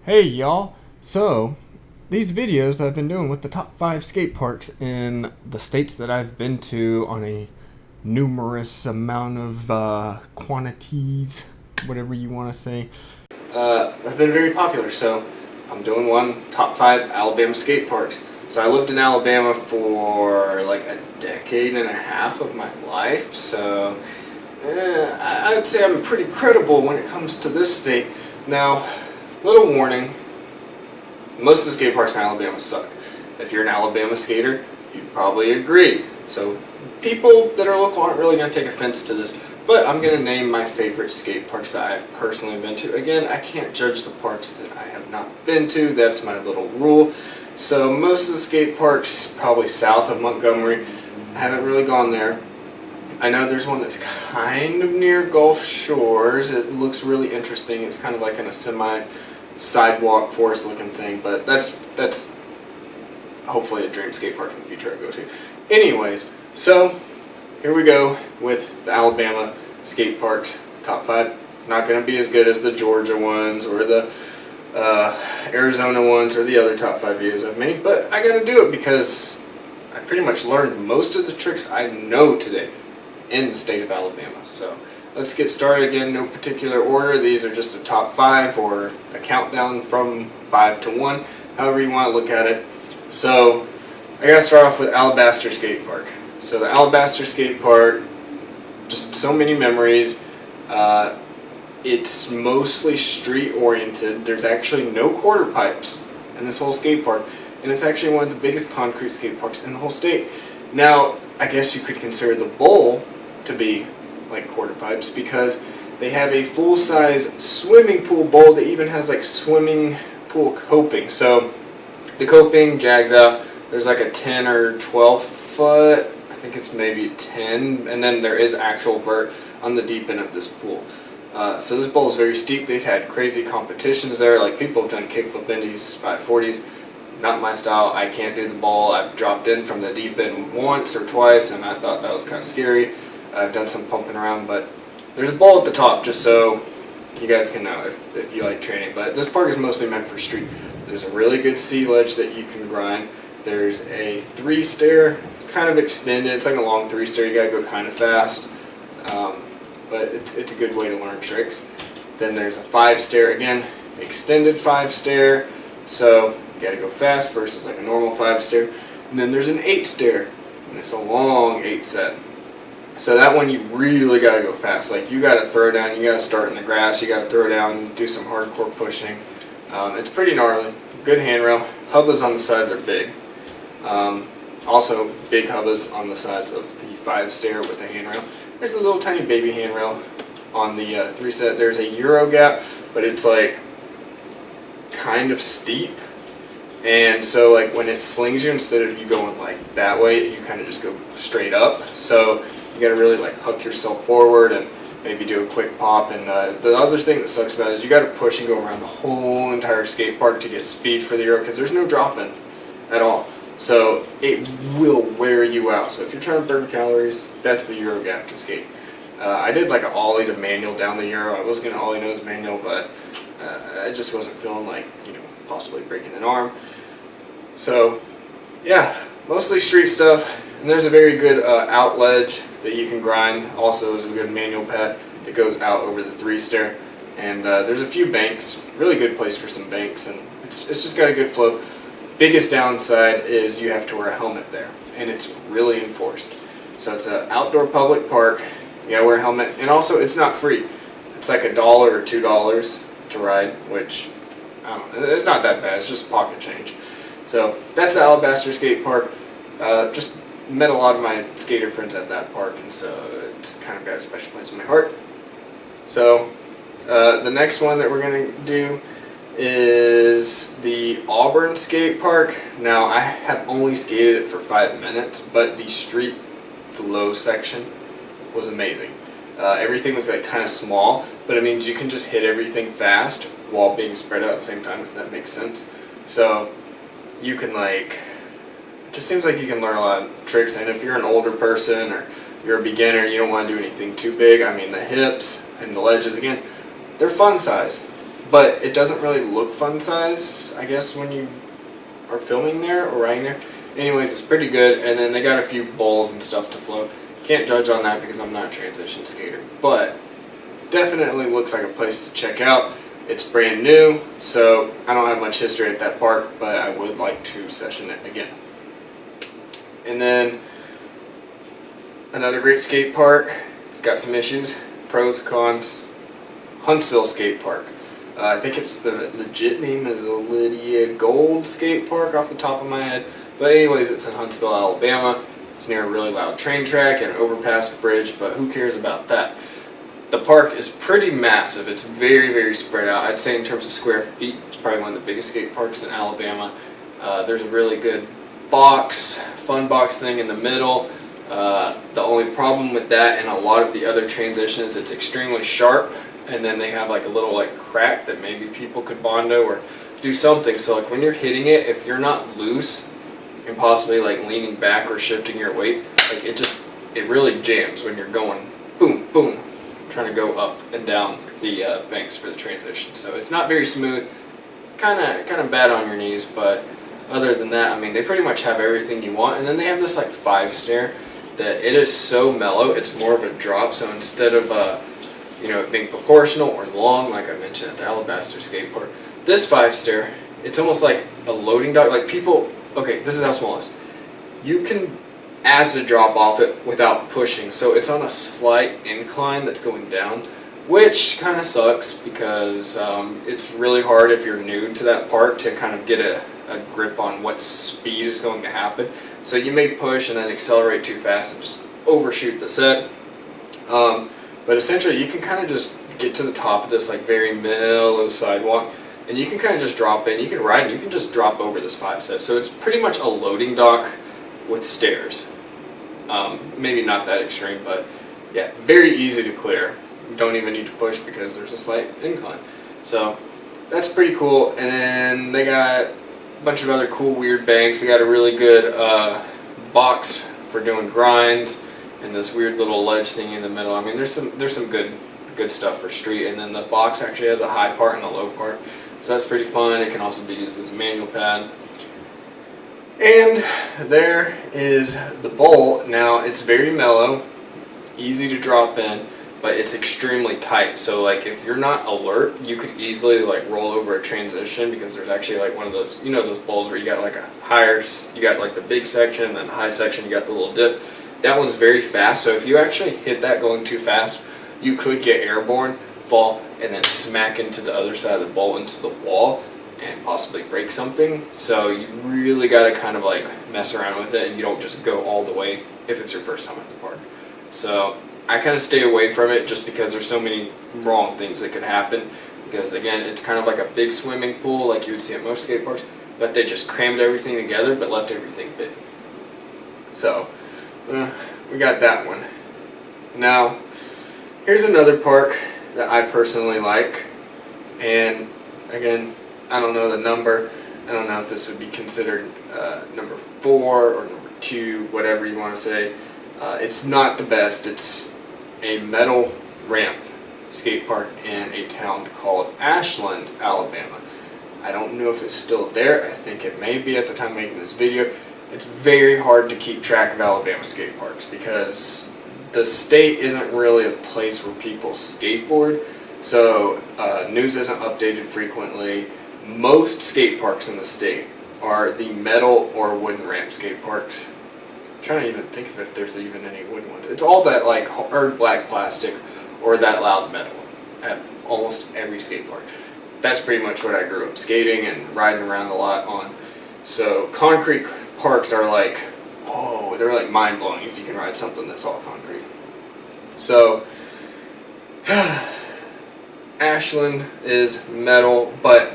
Hey y'all! So, these videos I've been doing with the top 5 skate parks in the states that I've been to on a numerous amount of quantities, whatever you want to say, have been very popular. So, I'm doing one top 5 Alabama skate parks. So, I lived in Alabama for like a decade and a half of my life. So, I would say I'm pretty credible when it comes to this state. Now, little warning, most of the skate parks in Alabama suck. If you're an Alabama skater, you'd probably agree. So people that are local aren't really going to take offense to this, but I'm going to name my favorite skate parks that I've personally been to. Again, I can't judge the parks that I have not been to. That's my little rule. So most of the skate parks, probably south of Montgomery, I haven't really gone there. I know there's one that's kind of near Gulf Shores. It looks really interesting. It's kind of like in a semi-sidewalk forest looking thing, but that's hopefully a dream skate park in the future I go to. Anyways, so here we go with the Alabama skate parks top 5. It's not going to be as good as the Georgia ones or the Arizona ones or the other top 5 videos I've made, but I got to do it because I pretty much learned most of the tricks I know today in the state of Alabama. So let's get started. Again, no particular order. These are just a top 5 or a countdown from 5 to 1, however you want to look at it. So I gotta start off with Alabaster Skate Park. So the Alabaster Skate Park, just so many memories. It's mostly street oriented. There's actually no quarter pipes in this whole skate park, and it's actually one of the biggest concrete skate parks in the whole state. Now, I guess you could consider the bowl to be like quarter pipes because they have a full-size swimming pool bowl that even has like swimming pool coping. So the coping jags out. There's like a 10 or 12 foot, I think it's maybe 10, and then there is actual vert on the deep end of this pool. So this bowl is very steep. They've had crazy competitions there. Like people have done kickflip indies, 540s. Not my style. I can't do the bowl. I've dropped in from the deep end once or twice, and I thought that was kind of scary. I've done some pumping around, but there's a bowl at the top just so you guys can know if you like training. But this park is mostly meant for street. There's a really good sea ledge that you can grind. There's a 3-stair. It's kind of extended. It's like a long 3-stair. You gotta go kind of fast, but it's a good way to learn tricks. Then there's a 5-stair. Again, extended 5-stair. So you gotta go fast versus like a normal 5-stair. And then there's an 8-stair, and it's a long 8 set. So that one you really gotta go fast. Like you gotta throw down, you gotta start in the grass, you gotta throw down, do some hardcore pushing. It's pretty gnarly. Good handrail. Hubbas on the sides are big. Also big hubbas on the sides of the 5-stair with the handrail. There's a little tiny baby handrail on the 3 set. There's a Euro gap, but it's like kind of steep. And so like when it slings you, instead of you going like that way, you kind of just go straight up. So you got to really like hook yourself forward and maybe do a quick pop. And the other thing that sucks about it is you got to push and go around the whole entire skate park to get speed for the Euro because there's no drop in at all. So it will wear you out. So if you're trying to burn calories, that's the Euro gap to skate. I did like an ollie to manual down the Euro. I was going to ollie nose manual, but I just wasn't feeling like, possibly breaking an arm. So yeah, mostly street stuff. And there's a very good out ledge that you can grind. Also there's a good manual pad that goes out over the 3-stair. And there's a few banks, really good place for some banks, and it's just got a good flow. Biggest downside is you have to wear a helmet there, and it's really enforced. So it's an outdoor public park, you gotta wear a helmet, and also it's not free. It's like $1 or $2 to ride, which I don't know, it's not that bad, it's just pocket change. So that's the Alabaster Skate Park. Just met a lot of my skater friends at that park, and so it's kind of got a special place in my heart. So the next one that we're going to do is the Auburn Skate Park. Now I have only skated it for 5 minutes, but the street flow section was amazing. Everything was like kind of small, but it means you can just hit everything fast while being spread out at the same time, if that makes sense. So you can like, it just seems like you can learn a lot of tricks, and if you're an older person or you're a beginner, you don't want to do anything too big. I mean, the hips and the ledges, again, they're fun size. but it doesn't really look fun size, I guess, when you are filming there or riding there. Anyways, it's pretty good, and then they got a few bowls and stuff to float. Can't judge on that because I'm not a transition skater, but definitely looks like a place to check out. It's brand new, so I don't have much history at that park, but I would like to session it again. And then another great skate park. It's got some issues, pros, cons. Huntsville Skate Park. I think it's the legit name is Lydia Gold Skate Park off the top of my head. But anyways, it's in Huntsville, Alabama. It's near a really loud train track and overpass bridge, but who cares about that? The park is pretty massive. It's very, very spread out. I'd say in terms of square feet, it's probably one of the biggest skate parks in Alabama. There's a really good fun box thing in the middle. The only problem with that and a lot of the other transitions, it's extremely sharp, and then they have like a little like crack that maybe people could bondo or do something. So like when you're hitting it, if you're not loose and possibly like leaning back or shifting your weight, like it really jams when you're going boom, boom, trying to go up and down the banks for the transition. So it's not very smooth, kind of bad on your knees, but other than that, I mean, they pretty much have everything you want. And then they have this like 5-stair that it is so mellow, it's more of a drop. So instead of it being proportional or long, like I mentioned at the Alabaster skate park, this 5-stair, it's almost like a loading dock. Like people, okay, this is how small it is. You can acid drop off it without pushing, so it's on a slight incline that's going down, which kind of sucks because it's really hard if you're new to that park to kind of get a grip on what speed is going to happen. So you may push and then accelerate too fast and just overshoot the set. But essentially you can kind of just get to the top of this like very mellow sidewalk, and you can kind of just drop in. You can ride and you can just drop over this 5-set. So it's pretty much a loading dock with stairs. Maybe not that extreme, but yeah, very easy to clear. You don't even need to push because there's a slight incline. So that's pretty cool. And then they got a bunch of other cool weird banks. They got a really good box for doing grinds and this weird little ledge thing in the middle. I mean, there's some good stuff for street. And then the box actually has a high part and a low part, so that's pretty fun. It can also be used as a manual pad. And there is the bowl. Now it's very mellow, easy to drop in, but it's extremely tight. So like if you're not alert, you could easily like roll over a transition, because there's actually like one of those, those bowls where you got like you got like the big section and then the high section, you got the little dip. That one's very fast, so if you actually hit that going too fast, you could get airborne, fall, and then smack into the other side of the bowl into the wall and possibly break something. So you really got to kind of like mess around with it, and you don't just go all the way if it's your first time at the park. So I kind of stay away from it just because there's so many wrong things that could happen, because again, it's kind of like a big swimming pool like you would see at most skate parks, but they just crammed everything together but left everything big. So we got that one. Now here's another park that I personally like, and again, I don't know the number. I don't know if this would be considered number 4 or number 2, whatever you want to say. It's not the best. It's a metal ramp skate park in a town called Ashland, Alabama. I don't know if it's still there. I think it may be at the time of making this video. It's very hard to keep track of Alabama skate parks because the state isn't really a place where people skateboard, so news isn't updated frequently. Most skate parks in the state are the metal or wooden ramp skate parks. I'm trying to even think of if there's even any wooden ones. It's all that like hard black plastic or that loud metal at almost every skate park. That's pretty much what I grew up skating and riding around a lot on. So concrete parks are like, oh, they're like mind-blowing if you can ride something that's all concrete. So Ashland is metal, but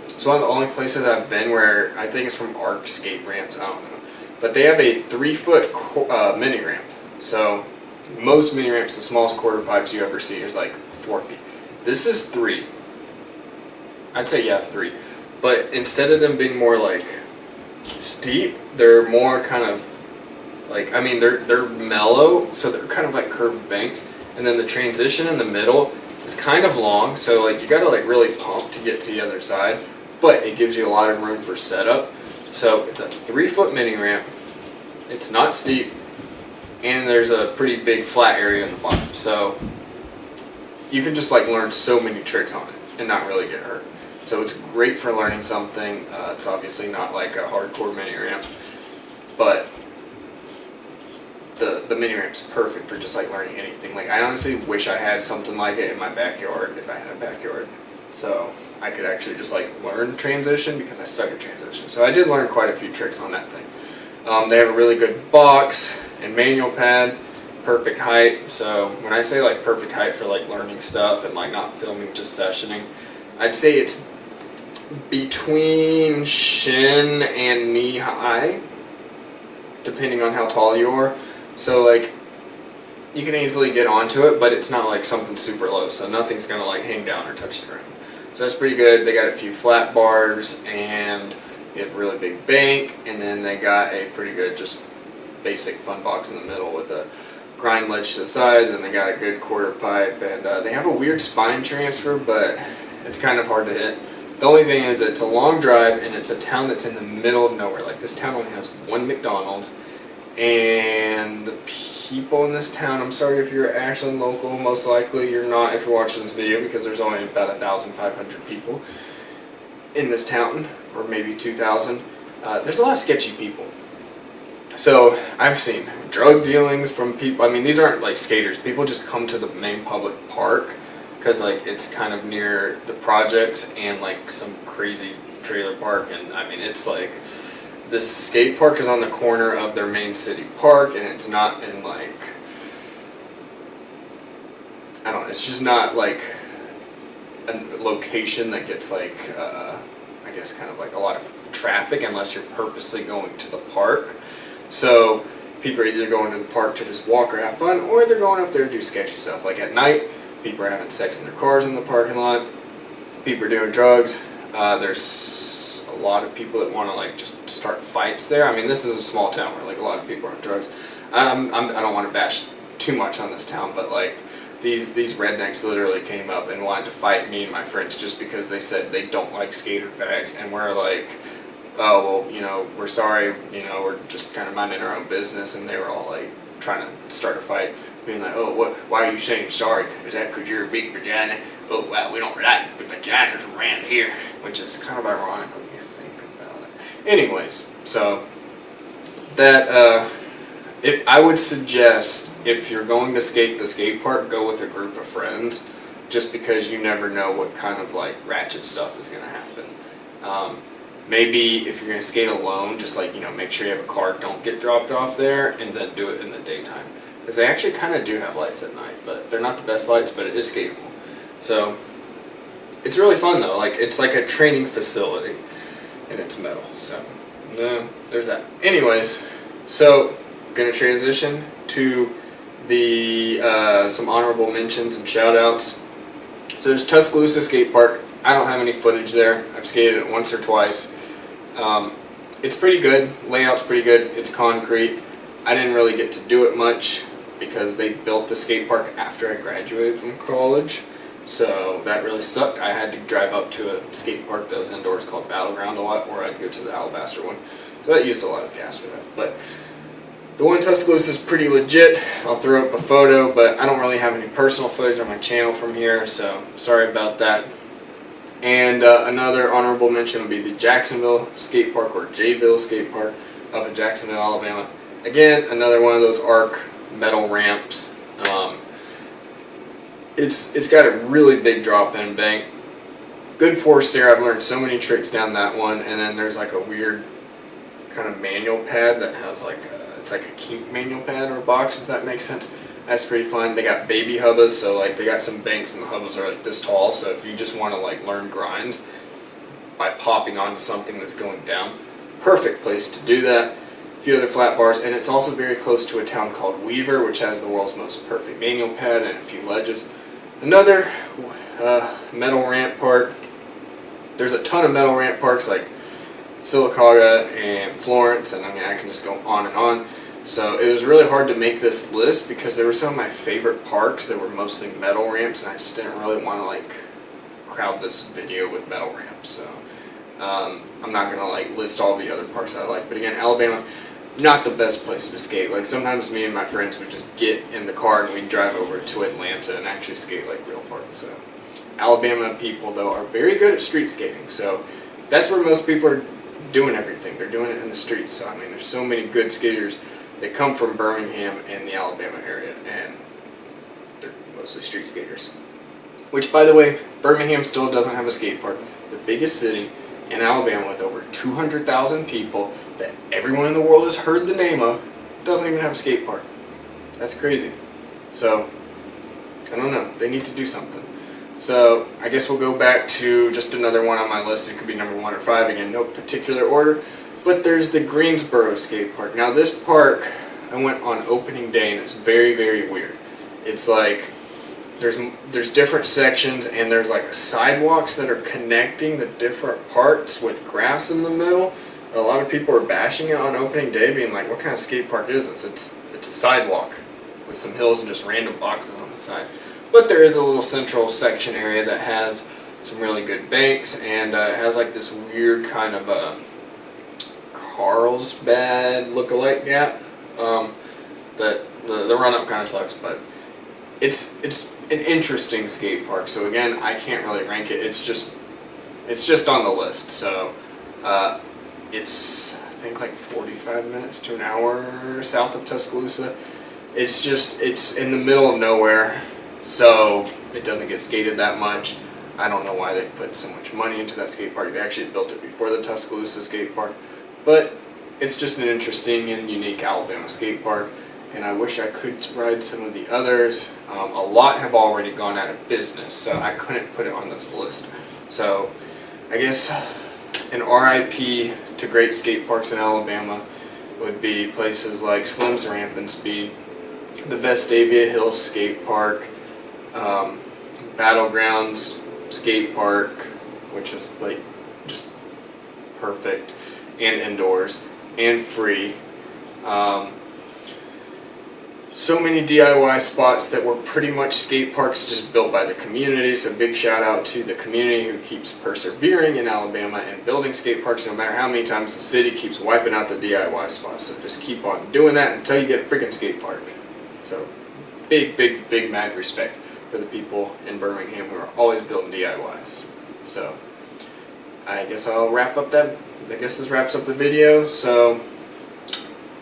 it's one of the only places I've been where I think it's from Arc Skate Ramps, I don't know. But they have a 3-foot mini ramp. So most mini ramps, the smallest quarter pipes you ever see is like 4 feet. This is 3. I'd say, yeah, 3. But instead of them being more like steep, they're more kind of like, they're mellow, so they're kind of like curved banks. And then the transition in the middle It's kind of long, so like you gotta like really pump to get to the other side, but it gives you a lot of room for setup. So it's a 3-foot mini ramp. It's not steep, and there's a pretty big flat area in the bottom. So you can just like learn so many tricks on it and not really get hurt. So it's great for learning something. It's obviously not like a hardcore mini ramp, but the mini ramp's perfect for just like learning anything. Like I honestly wish I had something like it in my backyard if I had a backyard, so I could actually just like learn transition, because I suck at transition. So I did learn quite a few tricks on that thing. They have a really good box and manual pad, perfect height. So when I say like perfect height for like learning stuff and like not filming, just sessioning, I'd say it's between shin and knee high, depending on how tall you are. So like you can easily get onto it, but it's not like something super low, so nothing's gonna like hang down or touch the ground. So that's pretty good. They got a few flat bars, and they have a really big bank, and then they got a pretty good just basic fun box in the middle with a grind ledge to the side. Then they got a good quarter pipe, and they have a weird spine transfer, but it's kind of hard to hit. The only thing is it's a long drive, and it's a town that's in the middle of nowhere. Like this town only has one McDonald's, and the people in this town, I'm sorry if you're an Ashland local, most likely you're not if you're watching this video, because there's only about 1,500 people in this town, or maybe 2,000. There's a lot of sketchy people. So I've seen drug dealings from people. I mean, these aren't like skaters. People just come to the main public park because like it's kind of near the projects and like some crazy trailer park. And I mean, it's like this skate park is on the corner of their main city park, and it's not in like, I don't know, it's just not like a location that gets like I guess kind of like a lot of traffic unless you're purposely going to the park. So people are either going to the park to just walk or have fun, or they're going up there to do sketchy stuff. Like at night, people are having sex in their cars in the parking lot. People are doing drugs. There's a lot of people that want to like just start fights there. I mean, this is a small town where like a lot of people are on drugs. I don't want to bash too much on this town, but like these rednecks literally came up and wanted to fight me and my friends just because they said they don't like skater bags, and we're like, oh, well, you know, we're sorry, you know, we're just kind of minding our own business. And they were all like trying to start a fight, being like, oh, what? Why are you saying sorry? Is that because you're a big vagina? Oh, well, we don't like the vaginas around here, which is kind of ironic when you think about it. Anyways, so that I would suggest if you're going to skate the skate park, go with a group of friends, just because you never know what kind of like ratchet stuff is going to happen. Maybe if you're going to skate alone, just like, you know, make sure you have a car, don't get dropped off there, and then do it in the daytime. Because they actually kind of do have lights at night, but they're not the best lights, but it is skatable. So it's really fun though. Like it's like a training facility, and it's metal. So there's that. Anyways, so I'm going to transition to the some honorable mentions and shout outs. So there's Tuscaloosa Skate Park. I don't have any footage there. I've skated it once or twice. It's pretty good. Layout's pretty good. It's concrete. I didn't really get to do it much because they built the skate park after I graduated from college. So that really sucked. I had to drive up to a skate park that was indoors called Battleground a lot, or I'd go to the Alabaster one. So that used a lot of gas for that. But the one in Tuscaloosa is pretty legit. I'll throw up a photo, but I don't really have any personal footage on my channel from here, so sorry about that. And another honorable mention would be the Jacksonville Skate Park, or Jayville Skate Park, up in Jacksonville, Alabama. Again, another one of those arc metal ramps. It's got a really big drop-in bank. Good force there. I've learned so many tricks down that one. And then there's like a weird kind of manual pad that has like it's like a kink manual pad or a box, if that makes sense. That's pretty fun. They got baby hubbas, so like they got some banks and the hubbas are like this tall, so if you just want to like learn grinds by popping onto something that's going down, perfect place to do that. A few other flat bars, and it's also very close to a town called Weaver, which has the world's most perfect manual pad and a few ledges. Another metal ramp park. There's a ton of metal ramp parks like Sylacauga and Florence, and I mean I can just go on and on. So it was really hard to make this list because there were some of my favorite parks that were mostly metal ramps, and I just didn't really want to like crowd this video with metal ramps. So I'm not gonna like list all the other parks I like. But again, Alabama, not the best place to skate. Like sometimes me and my friends would just get in the car and we'd drive over to Atlanta and actually skate like real parks. So Alabama people though are very good at street skating. So that's where most people are doing everything. They're doing it in the streets. So I mean, there's so many good skaters that come from Birmingham and the Alabama area, and they're mostly street skaters. Which, by the way, Birmingham still doesn't have a skate park. The biggest city in Alabama with over 200,000 people that everyone in the world has heard the name of doesn't even have a skate park. That's crazy. So, I don't know. They need to do something. So, I guess we'll go back to just another one on my list. It could be number 1 or 5. Again, no particular order. But there's the Greensboro Skate Park. Now this park, I went on opening day and it's very, very weird. It's like, there's different sections and there's like sidewalks that are connecting the different parts with grass in the middle. A lot of people are bashing it on opening day, being like, what kind of skate park is this? It's a sidewalk with some hills and just random boxes on the side. But there is a little central section area that has some really good banks, and it has like this weird kind of Carlsbad look-alike gap. That the run-up kind of sucks, but it's an interesting skate park. So again, I can't really rank it. It's just on the list. So it's I think like 45 minutes to an hour south of Tuscaloosa. It's in the middle of nowhere, so it doesn't get skated that much. I don't know why they put so much money into that skate park. They actually built it before the Tuscaloosa skate park. But it's just an interesting and unique Alabama skate park, and I wish I could ride some of the others. A lot have already gone out of business, so I couldn't put it on this list. So I guess an RIP to great skate parks in Alabama would be places like Slim's Ramp and Speed, the Vestavia Hills Skate Park, Battlegrounds Skate Park, which is like just perfect, and indoors and free. So many DIY spots that were pretty much skate parks just built by the community. So big shout out to the community who keeps persevering in Alabama and building skate parks no matter how many times the city keeps wiping out the DIY spots. So just keep on doing that until you get a freaking skate park. So big mad respect for the people in Birmingham who are always building DIYs. So I guess I'll wrap up that. I guess this wraps up the video. So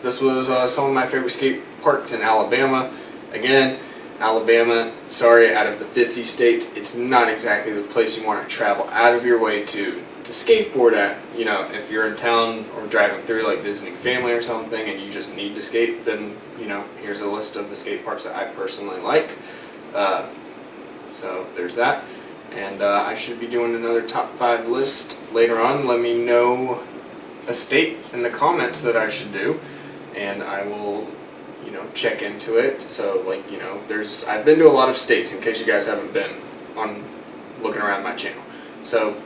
this was some of my favorite skate parks in Alabama. Again, Alabama, sorry, out of the 50 states, it's not exactly the place you want to travel out of your way to skateboard at. You know, if you're in town or driving through, like visiting family or something, and you just need to skate, then, you know, here's a list of the skate parks that I personally like. So there's that. And I should be doing another top 5 list later on. Let me know a state in the comments that I should do, and I will, you know, check into it. So, like, you know, I've been to a lot of states, in case you guys haven't been on looking around my channel. So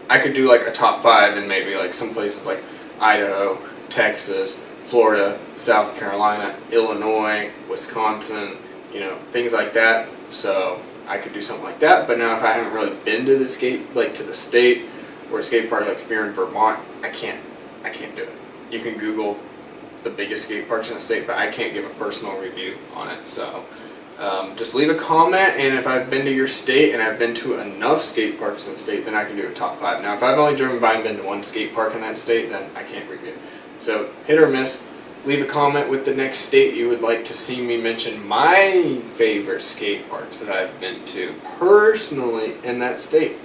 I could do like a top 5 in maybe like some places like Idaho, Texas, Florida, South Carolina, Illinois, Wisconsin, you know, things like that. So I could do something like that. But now if I haven't really been to the to the state or a skate park, like if you're in Vermont, I can't do it. You can Google the biggest skate parks in the state, but I can't give a personal review on it. So just leave a comment, and if I've been to your state and I've been to enough skate parks in the state, then I can do a top 5. Now if I've only driven by and been to one skate park in that state, then I can't review. So hit or miss. Leave a comment with the next state you would like to see me mention my favorite skate parks that I've been to personally in that state.